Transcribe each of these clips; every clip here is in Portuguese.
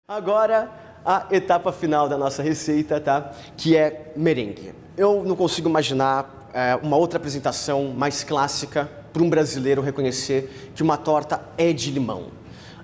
Agora, a etapa final da nossa receita, tá? Que é merengue. Eu não consigo imaginar uma outra apresentação mais clássica para um brasileiro reconhecer que uma torta é de limão.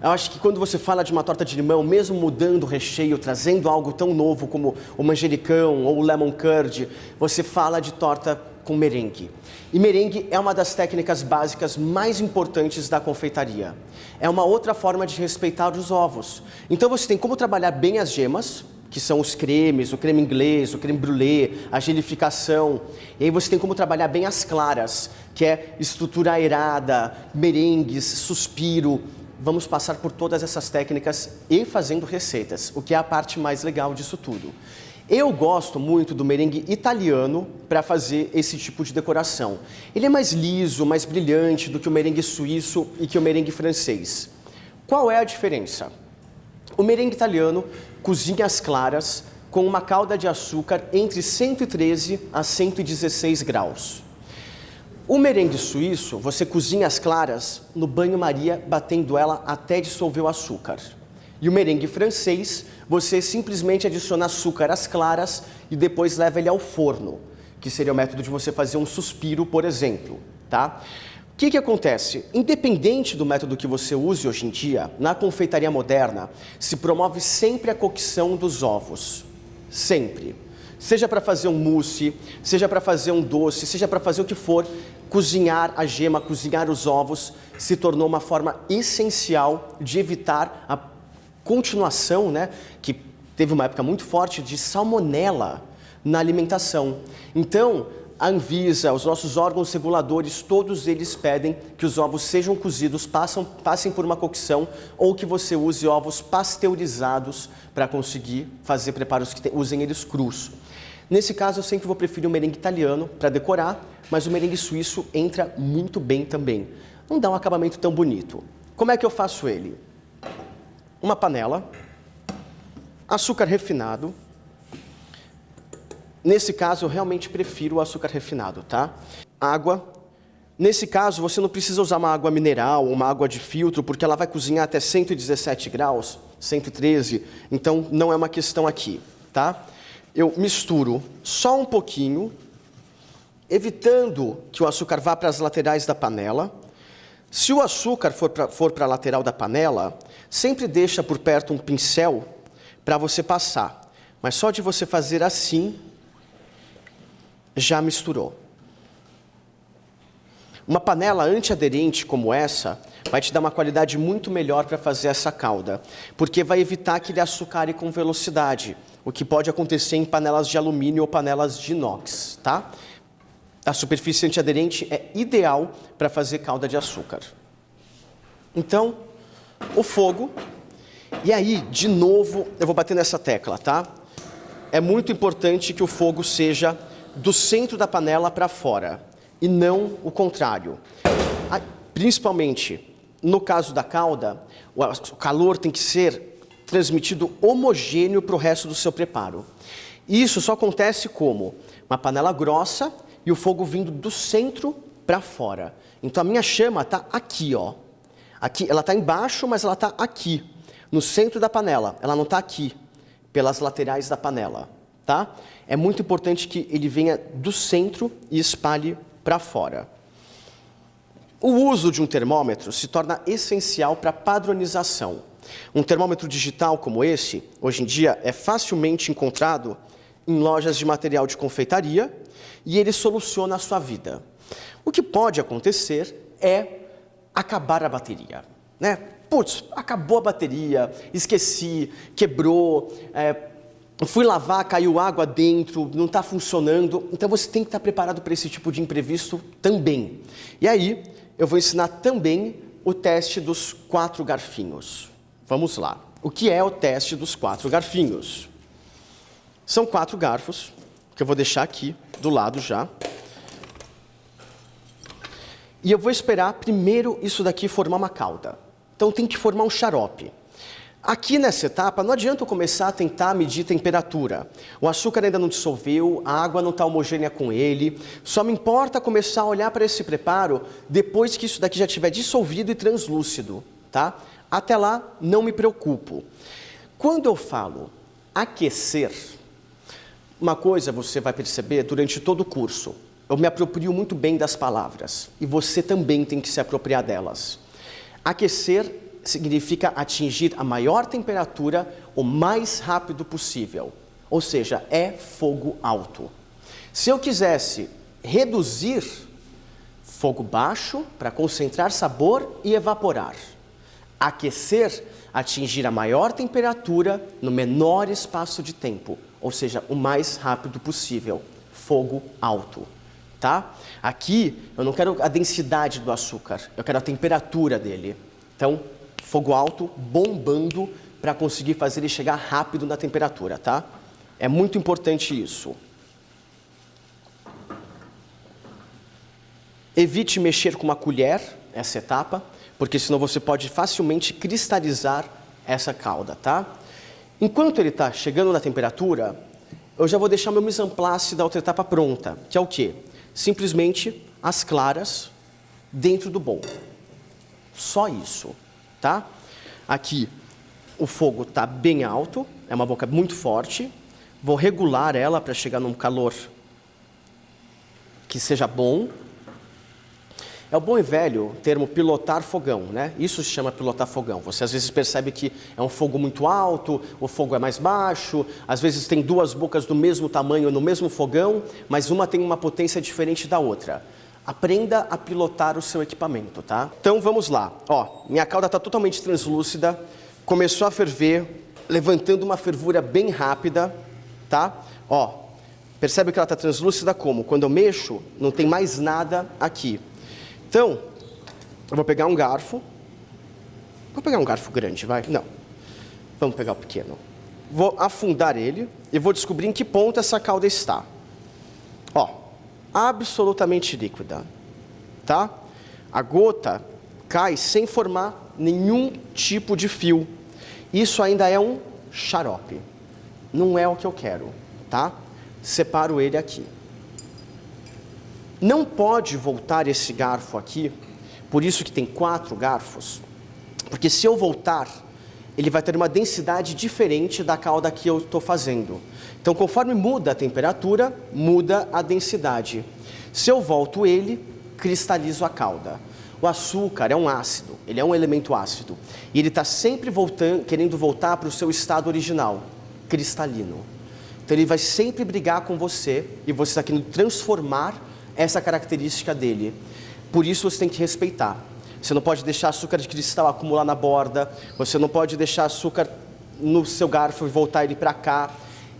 Eu acho que quando você fala de uma torta de limão, mesmo mudando o recheio, trazendo algo tão novo como o manjericão ou o lemon curd, você fala de torta com merengue. E merengue é uma das técnicas básicas mais importantes da confeitaria. É uma outra forma de respeitar os ovos. Então você tem como trabalhar bem as gemas, que são os cremes, o creme inglês, o creme brulee, a gelificação. E aí você tem como trabalhar bem as claras, que é estrutura aerada, merengues, suspiro. Vamos passar por todas essas técnicas e fazendo receitas, o que é a parte mais legal disso tudo. Eu gosto muito do merengue italiano para fazer esse tipo de decoração. Ele é mais liso, mais brilhante do que o merengue suíço e que o merengue francês. Qual é a diferença? O merengue italiano cozinha as claras com uma calda de açúcar entre 113 a 116 graus. O merengue suíço, você cozinha as claras no banho-maria, batendo ela até dissolver o açúcar. E o merengue francês, você simplesmente adiciona açúcar às claras e depois leva ele ao forno, que seria o método de você fazer um suspiro, por exemplo, tá? O que acontece? Independente do método que você use hoje em dia, na confeitaria moderna, se promove sempre a cocção dos ovos. Sempre. Seja para fazer um mousse, seja para fazer um doce, seja para fazer o que for, cozinhar a gema, cozinhar os ovos, se tornou uma forma essencial de evitar a continuação, né, que teve uma época muito forte de salmonela na alimentação. Então, a Anvisa, os nossos órgãos reguladores, todos eles pedem que os ovos sejam cozidos, passem por uma cocção ou que você use ovos pasteurizados para conseguir fazer preparos que usem eles crus. Nesse caso, eu sempre vou preferir o merengue italiano para decorar, mas o merengue suíço entra muito bem também. Não dá um acabamento tão bonito. Como é que eu faço ele? Uma panela, açúcar refinado. Nesse caso, eu realmente prefiro o açúcar refinado, tá? Água. Nesse caso, você não precisa usar uma água mineral ou uma água de filtro, porque ela vai cozinhar até 117 graus, 113, então não é uma questão aqui, tá? Eu misturo só um pouquinho, evitando que o açúcar vá para as laterais da panela. Se o açúcar for para a lateral da panela, sempre deixa por perto um pincel para você passar. Mas só de você fazer assim, já misturou. Uma panela antiaderente como essa vai te dar uma qualidade muito melhor para fazer essa calda, porque vai evitar que ele açucare com velocidade, o que pode acontecer em panelas de alumínio ou panelas de inox, tá? A superfície antiaderente é ideal para fazer calda de açúcar. Então, o fogo. E aí, de novo, eu vou bater nessa tecla, tá? É muito importante que o fogo seja do centro da panela para fora, e não o contrário. Principalmente, no caso da calda, o calor tem que ser transmitido homogêneo para o resto do seu preparo. Isso só acontece como uma panela grossa e o fogo vindo do centro para fora. Então a minha chama está aqui, ó. Aqui, ela está embaixo, mas ela está aqui, no centro da panela. Ela não está aqui, pelas laterais da panela, tá? É muito importante que ele venha do centro e espalhe para fora. O uso de um termômetro se torna essencial para padronização. Um termômetro digital como esse, hoje em dia, é facilmente encontrado em lojas de material de confeitaria e ele soluciona a sua vida. O que pode acontecer é acabar a bateria, né? Putz, acabou a bateria, esqueci, quebrou, fui lavar, caiu água dentro, não está funcionando. Então você tem que estar preparado para esse tipo de imprevisto também. E aí, eu vou ensinar também o teste dos 4 garfinhos. Vamos lá. O que é o teste dos 4 garfinhos? São 4 garfos, que eu vou deixar aqui do lado já. E eu vou esperar primeiro isso daqui formar uma calda. Então tem que formar um xarope. Aqui nessa etapa, não adianta eu começar a tentar medir temperatura. O açúcar ainda não dissolveu, a água não está homogênea com ele. Só me importa começar a olhar para esse preparo depois que isso daqui já estiver dissolvido e translúcido, tá? Até lá, não me preocupo. Quando eu falo aquecer, uma coisa você vai perceber durante todo o curso. Eu me aproprio muito bem das palavras e você também tem que se apropriar delas. Aquecer significa atingir a maior temperatura o mais rápido possível, ou seja, é fogo alto. Se eu quisesse reduzir, fogo baixo para concentrar sabor e evaporar. Aquecer, atingir a maior temperatura no menor espaço de tempo, ou seja, o mais rápido possível, fogo alto. Tá? Aqui, eu não quero a densidade do açúcar, eu quero a temperatura dele. Então, fogo alto, bombando, para conseguir fazer ele chegar rápido na temperatura, tá? É muito importante isso. Evite mexer com uma colher, essa etapa, porque senão você pode facilmente cristalizar essa calda, tá? Enquanto ele está chegando na temperatura, eu já vou deixar meu mise en place da outra etapa pronta, que é o quê? Simplesmente as claras dentro do bowl. Só isso, tá? Aqui o fogo está bem alto, é uma boca muito forte. Vou regular ela para chegar num calor que seja bom. É o bom e velho termo pilotar fogão, né? Isso se chama pilotar fogão. Você às vezes percebe que é um fogo muito alto, o fogo é mais baixo, às vezes tem duas bocas do mesmo tamanho no mesmo fogão, mas uma tem uma potência diferente da outra. Aprenda a pilotar o seu equipamento, tá? Então vamos lá. Ó, minha calda está totalmente translúcida, começou a ferver, levantando uma fervura bem rápida, tá? Ó, percebe que ela está translúcida como? Quando eu mexo, não tem mais nada aqui. Então, eu vou pegar um garfo. Vou pegar um garfo grande, vai? Não. Vamos pegar o pequeno. Vou afundar ele e vou descobrir em que ponto essa calda está. Ó, absolutamente líquida, tá? A gota cai sem formar nenhum tipo de fio. Isso ainda é um xarope. Não é o que eu quero, tá? Separo ele aqui. Não pode voltar esse garfo aqui, por isso que tem 4 garfos, porque se eu voltar, ele vai ter uma densidade diferente da calda que eu estou fazendo. Então, conforme muda a temperatura, muda a densidade. Se eu volto ele, cristalizo a calda. O açúcar é um ácido, ele é um elemento ácido, e ele está sempre querendo voltar para o seu estado original, cristalino. Então, ele vai sempre brigar com você, e você está querendo transformar essa característica dele. Por isso você tem que respeitar. Você não pode deixar açúcar de cristal acumular na borda, você não pode deixar açúcar no seu garfo e voltar ele para cá.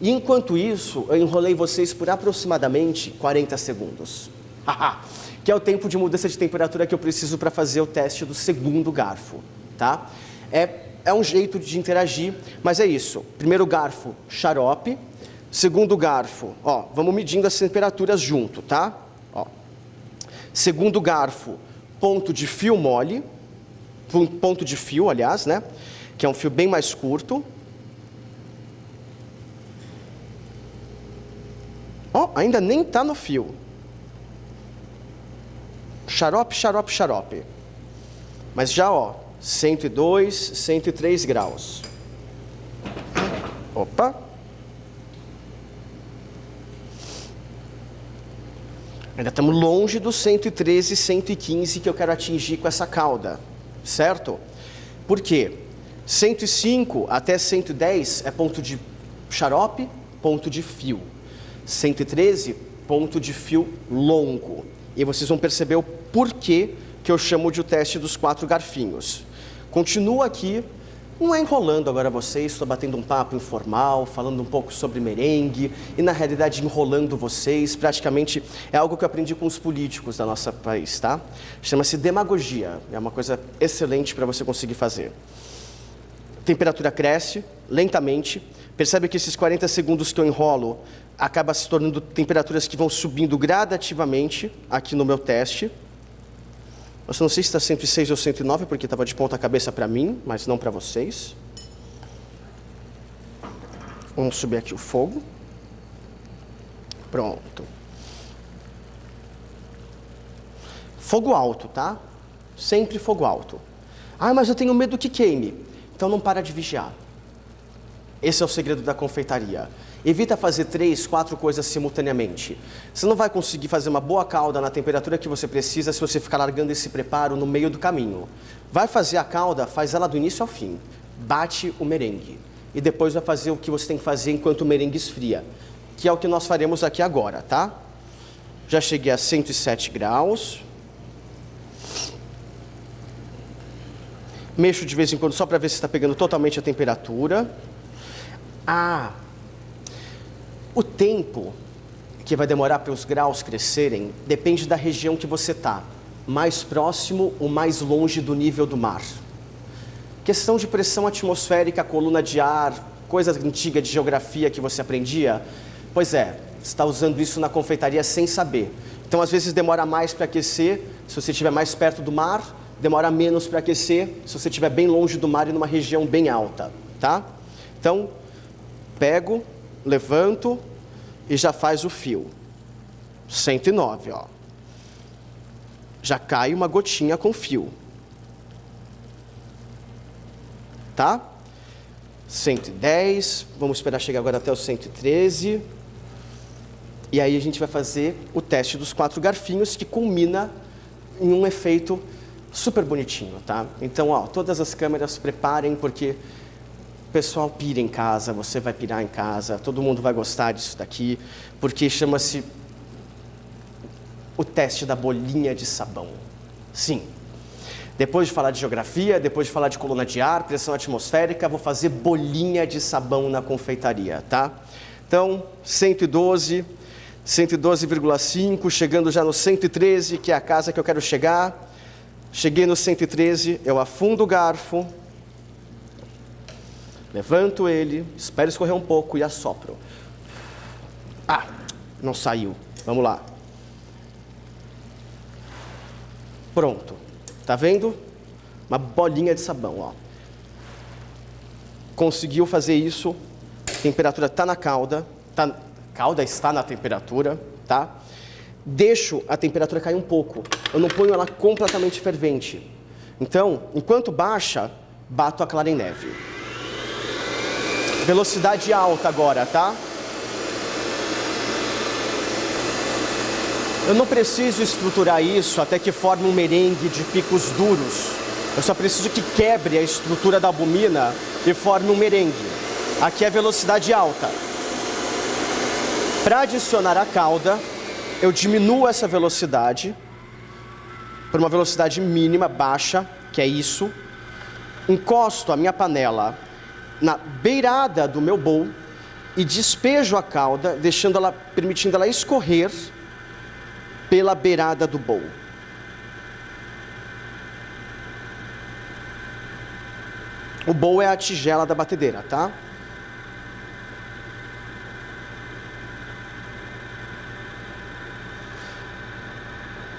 E enquanto isso, eu enrolei vocês por aproximadamente 40 segundos. Que é o tempo de mudança de temperatura que eu preciso para fazer o teste do segundo garfo, tá? É um jeito de interagir, mas é isso. Primeiro garfo, xarope. Segundo garfo, ó, vamos medindo as temperaturas junto, tá? Ó. Segundo garfo, ponto de fio mole, ponto de fio, aliás, né? Que é um fio bem mais curto. Ó, ainda nem está no fio. Xarope, xarope, xarope. Mas já, ó, 102, 103 graus. Opa. Ainda estamos longe dos 113, 115 que eu quero atingir com essa calda, certo? Por quê? 105 até 110 é ponto de xarope, ponto de fio. 113, ponto de fio longo. E vocês vão perceber o porquê que eu chamo de o teste dos 4 garfinhos. Continua aqui, não é enrolando agora vocês, estou batendo um papo informal, falando um pouco sobre merengue, e na realidade enrolando vocês, praticamente é algo que eu aprendi com os políticos da nossa país, tá? Chama-se demagogia, é uma coisa excelente para você conseguir fazer. Temperatura cresce lentamente, percebe que esses 40 segundos que eu enrolo acaba se tornando temperaturas que vão subindo gradativamente aqui no meu teste. Eu não sei se está 106 ou 109, porque estava de ponta cabeça para mim, mas não para vocês. Vamos subir aqui o fogo. Pronto. Fogo alto, tá? Sempre fogo alto. Ah, mas eu tenho medo que queime. Então não para de vigiar. Esse é o segredo da confeitaria. Evita fazer 3, 4 coisas simultaneamente. Você não vai conseguir fazer uma boa calda na temperatura que você precisa se você ficar largando esse preparo no meio do caminho. Vai fazer a calda, faz ela do início ao fim. Bate o merengue. E depois vai fazer o que você tem que fazer enquanto o merengue esfria. Que é o que nós faremos aqui agora, tá? Já cheguei a 107 graus. Mexo de vez em quando só para ver se está pegando totalmente a temperatura. O tempo que vai demorar para os graus crescerem depende da região que você está. Mais próximo ou mais longe do nível do mar. Questão de pressão atmosférica, coluna de ar, coisa antiga de geografia que você aprendia. Pois é, você está usando isso na confeitaria sem saber. Então, às vezes, demora mais para aquecer, se você estiver mais perto do mar, demora menos para aquecer, se você estiver bem longe do mar e numa região bem alta, tá? Então, pego, levanto e já faz o fio. 109, ó. Já cai uma gotinha com fio. Tá? 110, vamos esperar chegar agora até o 113. E aí a gente vai fazer o teste dos 4 garfinhos, que culmina em um efeito super bonitinho, tá? Então, ó, todas as câmeras preparem, porque o pessoal pira em casa, você vai pirar em casa, todo mundo vai gostar disso daqui, porque chama-se o teste da bolinha de sabão. Sim. Depois de falar de geografia, depois de falar de coluna de ar, pressão atmosférica, vou fazer bolinha de sabão na confeitaria, tá? Então, 112, 112,5, chegando já no 113, que é a casa que eu quero chegar. Cheguei no 113, eu afundo o garfo, levanto ele, espero escorrer um pouco e assopro. Não saiu. Vamos lá. Pronto. Tá vendo? Uma bolinha de sabão, ó. Conseguiu fazer isso. A temperatura está na calda. A calda está na temperatura, tá? Deixo a temperatura cair um pouco. Eu não ponho ela completamente fervente. Então, enquanto baixa, bato a clara em neve. Velocidade alta agora, tá? Eu não preciso estruturar isso até que forme um merengue de picos duros. Eu só preciso que quebre a estrutura da albumina e forme um merengue. Aqui é velocidade alta. Para adicionar a calda, eu diminuo essa velocidade para uma velocidade mínima, baixa, que é isso. Encosto a minha panela na beirada do meu bowl e despejo a calda, permitindo ela escorrer pela beirada do bowl. O bowl é a tigela da batedeira, tá?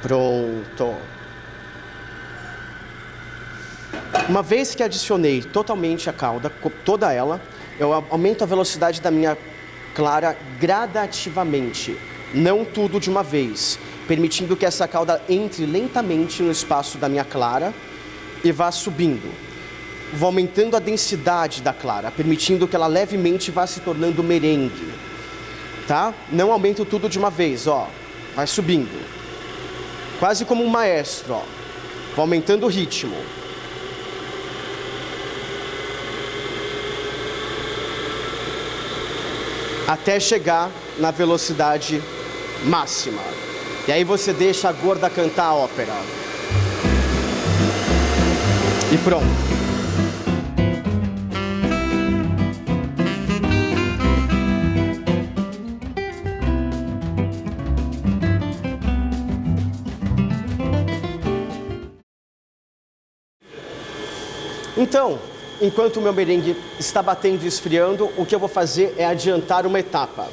Pronto. Uma vez que adicionei totalmente a calda, toda ela, eu aumento a velocidade da minha clara gradativamente, não tudo de uma vez, permitindo que essa calda entre lentamente no espaço da minha clara e vá subindo. Vou aumentando a densidade da clara, permitindo que ela levemente vá se tornando merengue, tá? Não aumento tudo de uma vez, ó, vai subindo. Quase como um maestro, ó. Vou aumentando o ritmo. Até chegar na velocidade máxima. E aí você deixa a gorda cantar a ópera. E pronto. Então, enquanto o meu merengue está batendo e esfriando, o que eu vou fazer é adiantar uma etapa.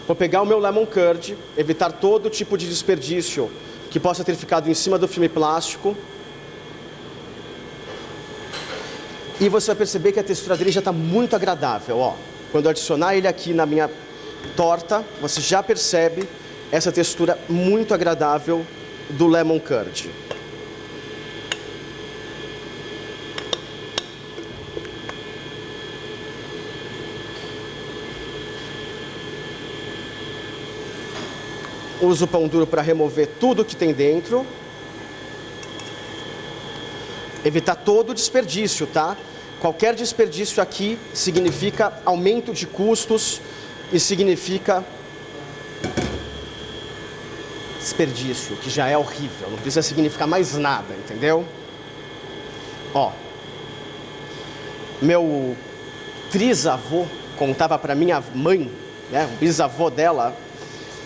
Vou pegar o meu lemon curd, evitar todo tipo de desperdício que possa ter ficado em cima do filme plástico. E você vai perceber que a textura dele já está muito agradável, ó. Quando eu adicionar ele aqui na minha torta, você já percebe essa textura muito agradável do lemon curd. Uso o pão duro para remover tudo que tem dentro. Evitar todo desperdício, tá? Qualquer desperdício aqui significa aumento de custos e significa desperdício, que já é horrível, não precisa significar mais nada, entendeu? Ó, meu trisavô contava para minha mãe, né, o bisavô dela,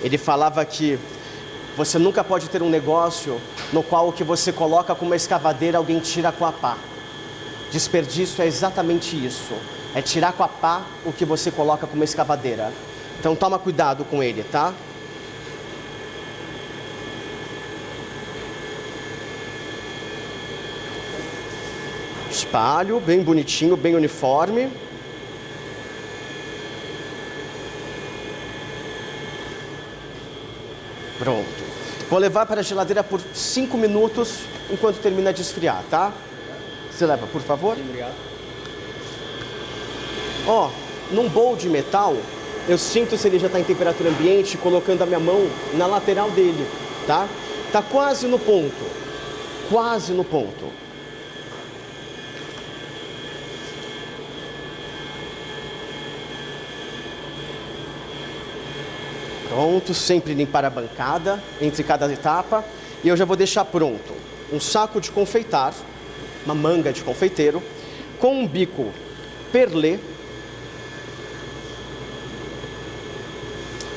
ele falava que você nunca pode ter um negócio no qual o que você coloca com uma escavadeira alguém tira com a pá. Desperdício é exatamente isso, é tirar com a pá o que você coloca com uma escavadeira. Então toma cuidado com ele, tá? Espalho, bem bonitinho, bem uniforme. Pronto. Vou levar para a geladeira por 5 minutos, enquanto termina de esfriar, tá? Você leva, por favor? Sim, obrigado. Ó, num bowl de metal, eu sinto se ele já está em temperatura ambiente, colocando a minha mão na lateral dele, tá? Tá quase no ponto. Quase no ponto. Pronto, sempre limpar a bancada entre cada etapa. E eu já vou deixar pronto um saco de confeitar, uma manga de confeiteiro, com um bico perlê.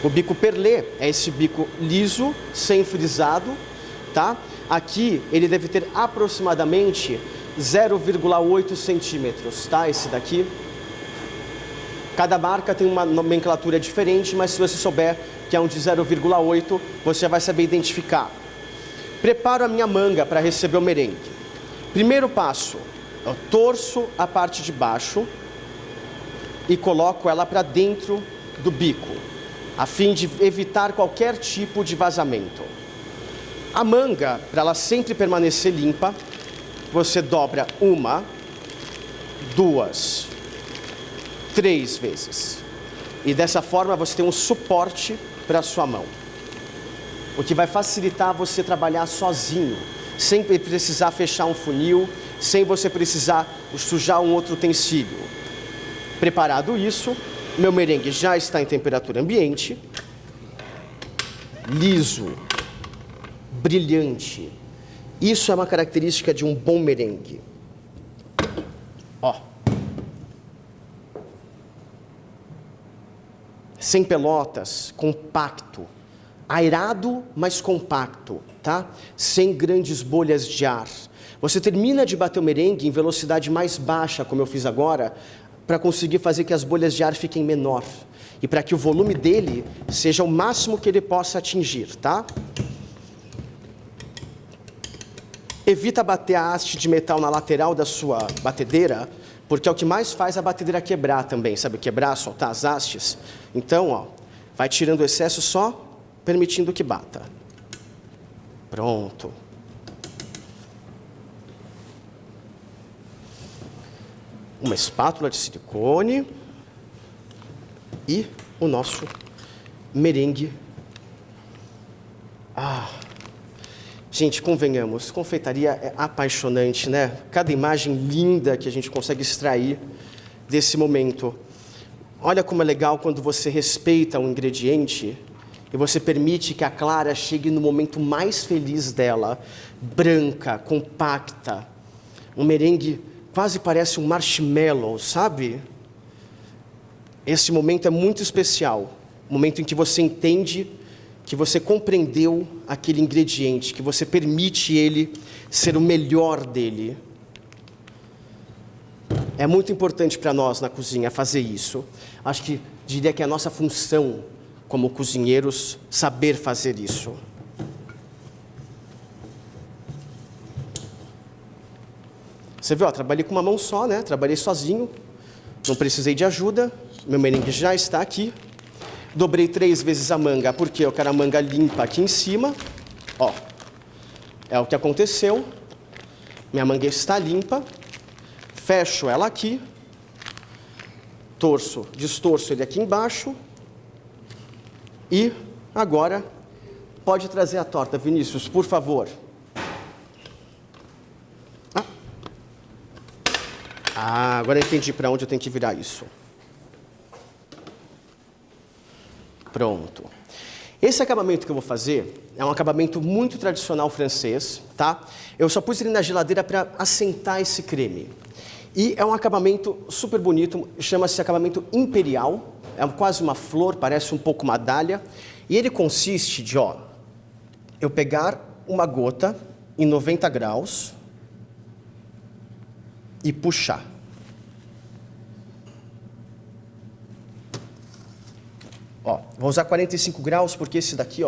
O bico perlê é esse bico liso, sem frisado, tá? Aqui ele deve ter aproximadamente 0,8 centímetros, tá? Esse daqui. Cada marca tem uma nomenclatura diferente, mas se você souber que é um de 0,8, você já vai saber identificar. Preparo a minha manga para receber o merengue. Primeiro passo, eu torço a parte de baixo e coloco ela para dentro do bico, a fim de evitar qualquer tipo de vazamento. A manga, para ela sempre permanecer limpa, você dobra 1, 2, 3 vezes. E dessa forma você tem um suporte para a sua mão. O que vai facilitar você trabalhar sozinho, sem precisar fechar um funil, sem você precisar sujar um outro utensílio. Preparado isso, meu merengue já está em temperatura ambiente, liso, brilhante. Isso é uma característica de um bom merengue. Ó. Sem pelotas, compacto, airado, mas compacto, tá? Sem grandes bolhas de ar. Você termina de bater o merengue em velocidade mais baixa, como eu fiz agora, para conseguir fazer que as bolhas de ar fiquem menor e para que o volume dele seja o máximo que ele possa atingir, tá? Evita bater a haste de metal na lateral da sua batedeira, porque é o que mais faz a batedeira quebrar também, sabe? Quebrar, soltar as hastes. Então, ó, vai tirando o excesso só, permitindo que bata. Pronto. Uma espátula de silicone e o nosso merengue. Gente, convenhamos, confeitaria é apaixonante, né? Cada imagem linda que a gente consegue extrair desse momento. Olha como é legal quando você respeita um ingrediente e você permite que a clara chegue no momento mais feliz dela, branca, compacta. Um merengue quase parece um marshmallow, sabe? Esse momento é muito especial. O momento em que você entende que você compreendeu aquele ingrediente, que você permite ele ser o melhor dele. É muito importante para nós na cozinha fazer isso. Acho que diria que é a nossa função como cozinheiros saber fazer isso. Você viu, ó, trabalhei com uma mão só, né? Trabalhei sozinho, não precisei de ajuda. Meu merengue já está aqui. Dobrei 3 vezes a manga, porque eu quero a manga limpa aqui em cima. Ó, é o que aconteceu. Minha manga está limpa. Fecho ela aqui. Distorço ele aqui embaixo. E agora Pode trazer a torta, Vinícius, por favor. Agora eu entendi para onde eu tenho que virar isso. Pronto. Esse acabamento que eu vou fazer é um acabamento muito tradicional francês, tá? Eu só pus ele na geladeira para assentar esse creme. E é um acabamento super bonito, chama-se acabamento imperial. É quase uma flor, parece um pouco uma dália. E ele consiste de, eu pegar uma gota em 90 graus e puxar. Vou usar 45 graus porque esse daqui,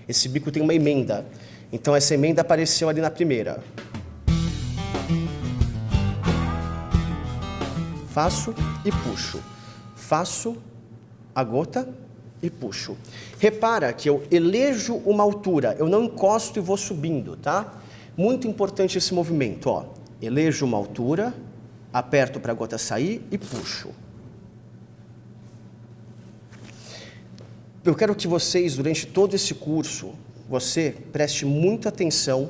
esse bico tem uma emenda. Então essa emenda apareceu ali na primeira. Faço e puxo. Faço a gota e puxo. Repara que eu elejo uma altura, eu não encosto e vou subindo, tá? Muito importante esse movimento, Elejo uma altura, aperto para a gota sair e puxo. Eu quero que vocês, durante todo esse curso, você preste muita atenção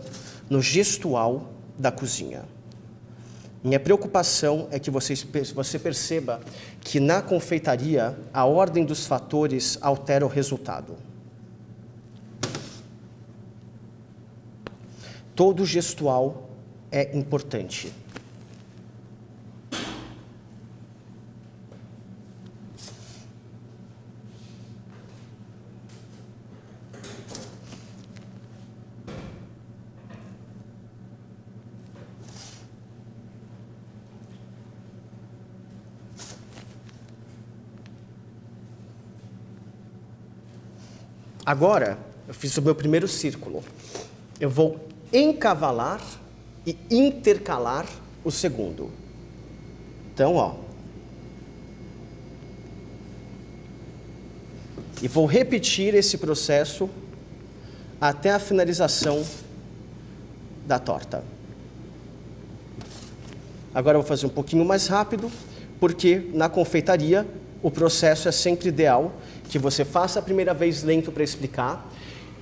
no gestual da cozinha. Minha preocupação é que você perceba que na confeitaria a ordem dos fatores altera o resultado. Todo gestual é importante. Agora, eu fiz o meu primeiro círculo. Eu vou encavalar e intercalar o segundo. Então, E vou repetir esse processo até a finalização da torta. Agora eu vou fazer um pouquinho mais rápido, porque na confeitaria o processo é sempre ideal que você faça a primeira vez lento para explicar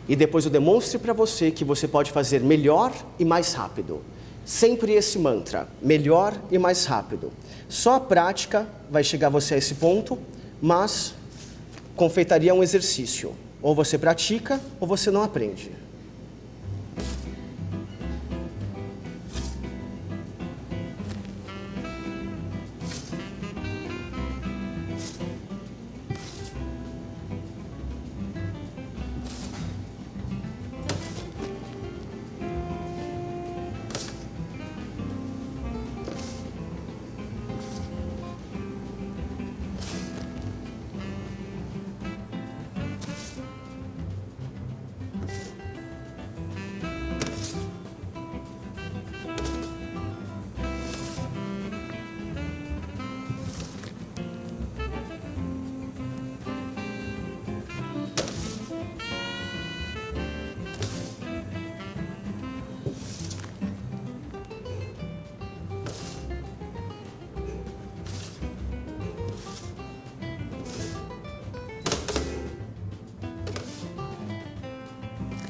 e depois eu demonstre para você que você pode fazer melhor e mais rápido. Sempre esse mantra, melhor e mais rápido. Só a prática vai chegar você a esse ponto, mas confeitaria é um exercício. Ou você pratica ou você não aprende.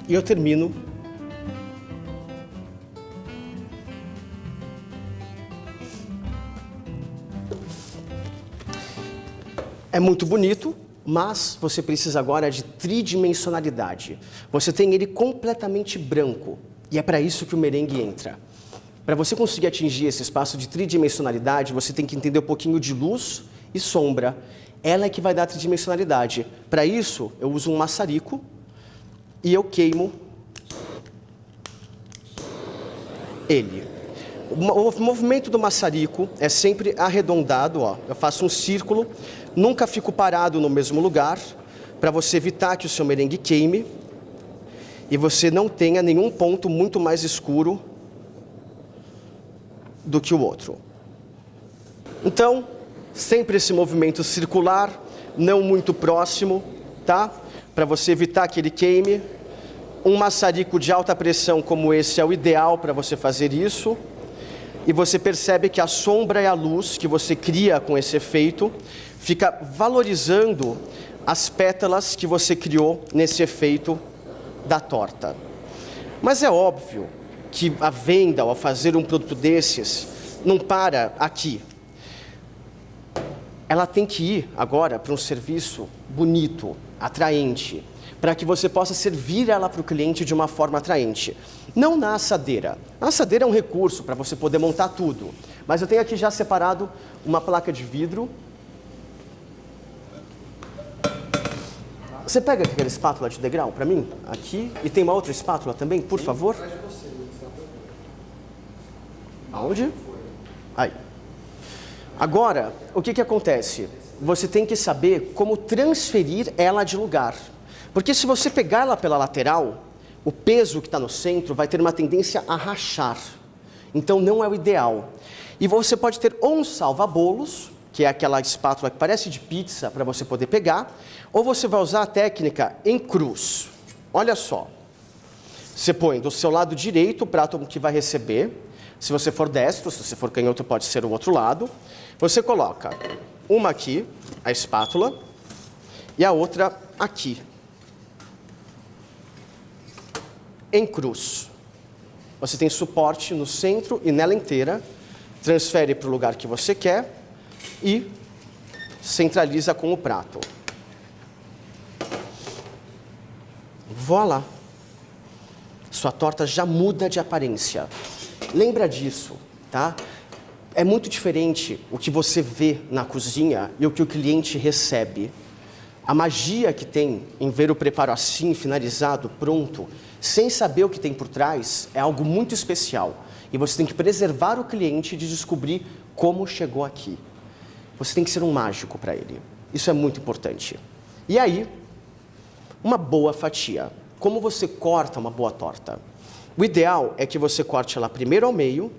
E eu termino é muito bonito, mas você precisa agora de tridimensionalidade. Você tem ele completamente branco e é para isso que o merengue entra. Para você conseguir atingir esse espaço de tridimensionalidade, você tem que entender um pouquinho de luz e sombra. Ela é que vai dar a tridimensionalidade. Para isso, eu uso um maçarico e eu queimo ele. O movimento do maçarico é sempre arredondado, Eu faço um círculo, nunca fico parado no mesmo lugar, para você evitar que o seu merengue queime e você não tenha nenhum ponto muito mais escuro do que o outro. Então, sempre esse movimento circular, não muito próximo, tá? Para você evitar que ele queime. Um maçarico de alta pressão como esse é o ideal para você fazer isso. E você percebe que a sombra e a luz que você cria com esse efeito fica valorizando as pétalas que você criou nesse efeito da torta. Mas é óbvio que a venda, ao fazer um produto desses, não para aqui. Ela tem que ir agora para um serviço bonito, atraente, para que você possa servir ela para o cliente de uma forma atraente. Não na assadeira. A assadeira é um recurso para você poder montar tudo. Mas eu tenho aqui já separado uma placa de vidro. Você pega aquela espátula de degrau para mim? Aqui. E tem uma outra espátula também, por favor? Aonde? Aí. Agora, o que acontece? Você tem que saber como transferir ela de lugar. Porque se você pegar ela pela lateral, o peso que está no centro vai ter uma tendência a rachar. Então não é o ideal. E você pode ter ou um salva-bolos, que é aquela espátula que parece de pizza para você poder pegar, ou você vai usar a técnica em cruz. Olha só. Você põe do seu lado direito o prato que vai receber. Se você for destro, se você for canhoto, pode ser o outro lado. Você coloca uma aqui, a espátula, e a outra aqui, em cruz. Você tem suporte no centro e nela inteira, transfere para o lugar que você quer e centraliza com o prato. Voilá! Sua torta já muda de aparência. Lembra disso, tá? É muito diferente o que você vê na cozinha e o que o cliente recebe. A magia que tem em ver o preparo assim, finalizado, pronto, sem saber o que tem por trás, é algo muito especial. E você tem que preservar o cliente de descobrir como chegou aqui. Você tem que ser um mágico para ele. Isso é muito importante. E aí, uma boa fatia. Como você corta uma boa torta? O ideal é que você corte ela primeiro ao meio,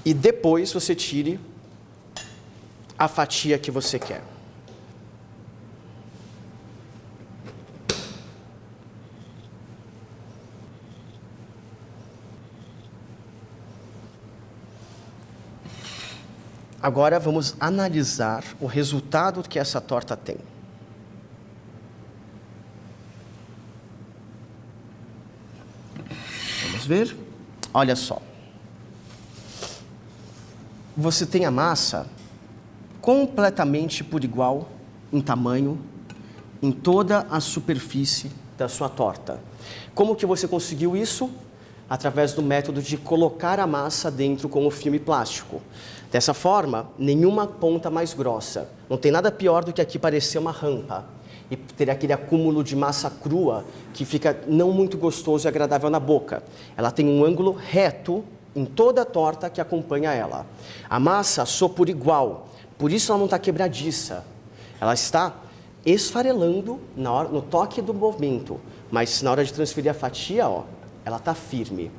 e depois você tire a fatia que você quer. Agora vamos analisar o resultado que essa torta tem. Vamos ver? Olha só. Você tem a massa completamente por igual em tamanho, em toda a superfície da sua torta. Como que você conseguiu isso? Através do método de colocar a massa dentro com o filme plástico. Dessa forma, nenhuma ponta mais grossa. Não tem nada pior do que aqui parecer uma rampa e ter aquele acúmulo de massa crua que fica não muito gostoso e agradável na boca. Ela tem um ângulo reto em toda a torta que acompanha ela. A massa assou por igual, por isso ela não está quebradiça. Ela está esfarelando no toque do movimento, mas na hora de transferir a fatia, ó, ela está firme.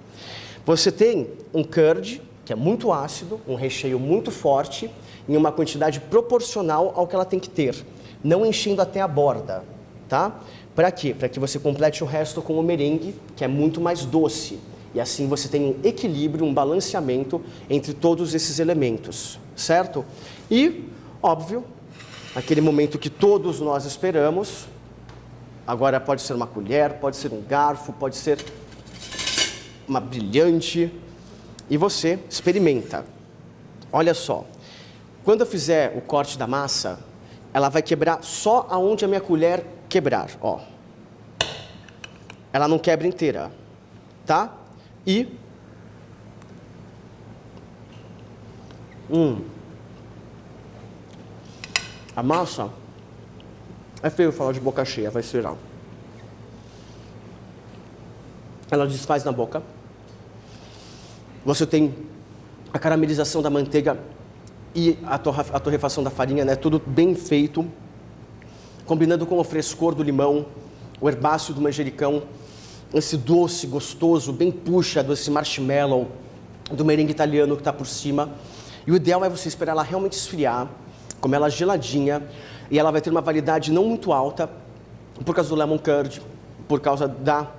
Você tem um curd, que é muito ácido, um recheio muito forte, em uma quantidade proporcional ao que ela tem que ter, não enchendo até a borda, tá? Para quê? Para que você complete o resto com o merengue, que é muito mais doce. E assim você tem um equilíbrio, um balanceamento entre todos esses elementos, certo? E, óbvio, aquele momento que todos nós esperamos, agora pode ser uma colher, pode ser um garfo, pode ser uma brilhante, e você experimenta. Olha só, quando eu fizer o corte da massa, ela vai quebrar só aonde a minha colher quebrar, ó. Ela não quebra inteira, tá? E a massa é feio falar de boca cheia, vai ser geral. Ela desfaz na boca. Você tem a caramelização da manteiga e a torrefação da farinha, né? Tudo bem feito, combinando com o frescor do limão, o herbáceo do manjericão, esse doce gostoso, bem puxa, desse marshmallow, do merengue italiano que está por cima. E o ideal é você esperar ela realmente esfriar, comer ela geladinha, e ela vai ter uma validade não muito alta, por causa do lemon curd, por causa da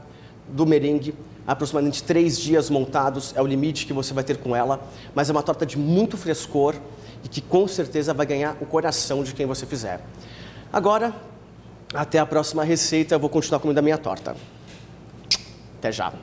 do merengue, aproximadamente 3 dias montados, é o limite que você vai ter com ela, mas é uma torta de muito frescor e que com certeza vai ganhar o coração de quem você fizer. Agora, até a próxima receita, eu vou continuar comendo a minha torta. Até já!